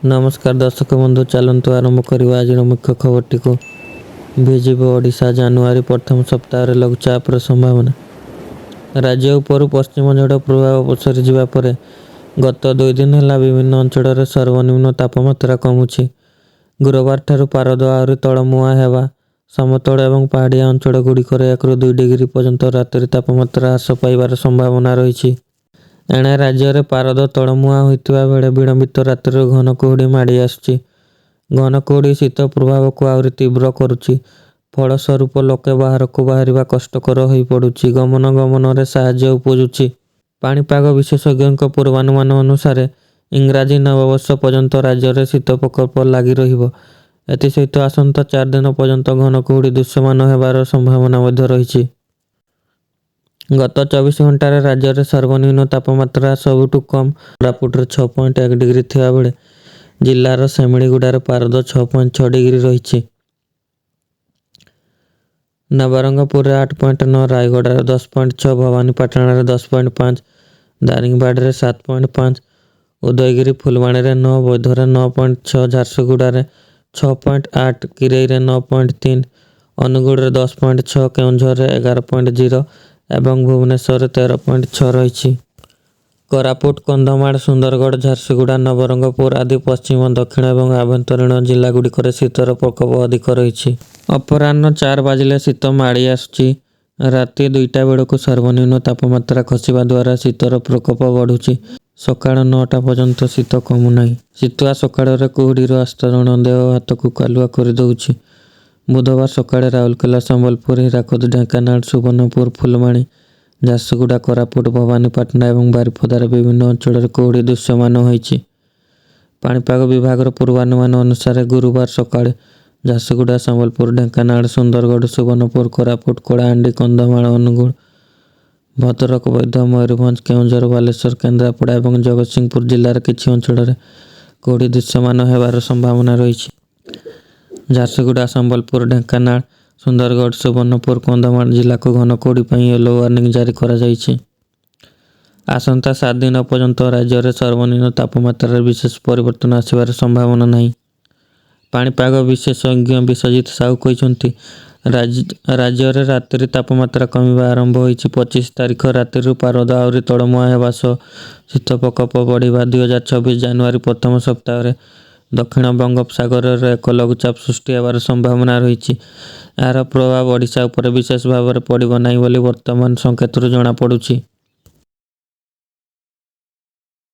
नमस्कार दर्शक बंधु, चलतु आरंभ करवा आज मुख्य खबर को। भिजिब ओडिशा जानुआरी प्रथम सप्ताह लघुचापर संभावना। राज्य उपर पश्चिम झड़ प्रभाव पसरी जावा परे गत 2 दिन है विभिन्न अंचल सर्वनिम्न तापमात्रा कमुची। गुरुवार ठारू पारद आहरी तलमुआ हेबा समतल और पहाड़िया अंचल गुड़िकर 1 ରୁ 2 डिग्री पर्यंत राति तापमात्रा ह्रास पाइबार संभावना रही। एणे राज्य में पारद तलमुआ होता बेले विलंबित रातिर घन कुहुड़ी माड़ी आसुची। घन कुहुड़ी शीत प्रभाव को आहरी तीव्र करुची। फलस्वरूप लोके बाहर को बाहर कष्टकर हो पड़ुची। गमन गमन में साहाय्य उपजुची। पाणीपाग विशेषज्ञों पूर्वानुमान अनुसार इंग्राजी नववर्ष पर्यंत राज्य में शीत प्रकोप लगी रहिबो। एसत आसंता 4 दिन पर्यंत घन कुहुड़ी दृश्यमान होबार संभावना रही। गत 24 घंटार राज्य में सर्वनिम्न तापमात्रा सबुठु कम कोरापुट 6.1 डिग्री थिबा बेले जिलार सेमिलीगुड़ार पारद 6.6 डिग्री रही। नवरंगपुर 8.9, रायगढ़ 10.6, भवानीपाटना 10.5, दारिंगबाड़ी 7.5, उदयगिरी फुलवाणी 9, बौद्धर 9.6, झारसुगुड़ा 6.8, किरई 9.3, अनुगुड़ 10.6, केउंझर 11.0 एवं भुवनेश्वर 13.6 रही। कोरापुट, कंधमाल, सुंदरगढ़, झारसुगुड़ा, नवरंगपुर आदि पश्चिम, दक्षिण और आभ्यंतरीण जिलागुड़िक शीतर प्रकोप अधिक रही। अपराह्न 4 बाजिले शीत माड़ी आसुची। राति 2टा बेलू सर्वनिम्न तापमात्रा खसिबा द्वारा शीतर प्रकोप बढ़ुची। सकाळ 9टा पर्यंत शीत कमुना। शीतुआ सकाळ कुहुड़ीर आस्तरण देह हाथ को कालुआ कर दउची। बुधवार सकाळे राउरकेला, संबलपुर, हीराकुद, ढेंकानाल, सुवर्णपुर, फुलवाणी, झारसुगुड़ा, कोरापुट, भवानीपाटना और बारिपदार विभिन्न अंचल कुहुड़ी दृश्यमान होईची। पाणीपाग विभाग पूर्वानुमान अनुसार गुरुवार सकाळे झारसुगुड़ा, संबलपुर, ढेंकानाल, सुंदरगढ़, सुवर्णपुर, कोरापुट, कलाहांडी, कंधमाल, अनुगुड़, भद्रक, बौद्ध, मयूरभंज, केउंझर, बालेश्वर, केन्द्रापड़ा और जगतसिंहपुर जिलार किछि अंचल कुहुड़ी दृश्यमान होबार संभावना रही। झारसुगुड़ा, संबलपुर, ढेंकानाल, सुंदरगढ़, सुवर्णपुर, कंधमाल जिला को घन कुहुड़ी पर येलो वार्निंग जारी करा जायछि। आसंता 7 दिन पर्यंत राज्य में सर्वनिम्न तापमात्रा विशेष परिवर्तन आसबार संभावना नहीं। पाणीपाग विशेषज्ञ विश्वजीत साहू कहते राज्य में रात्रि तापमात्रा कमिबा आरंभ होईछि। 25 तारीख राति पारद आहरी तलमुआ हेबा सह शीत प्रकोप बढ़िबा। 2024 जानुआरी प्रथम सप्ताह दक्षिण बंगोपसागर एक लघुचाप सृष्टि होबार संभावना रही। यार प्रभाव ओडिशा उपर विशेष भाव में पड़ब नहीं बोली वर्तमान संकेतरू जना पड़ुछि।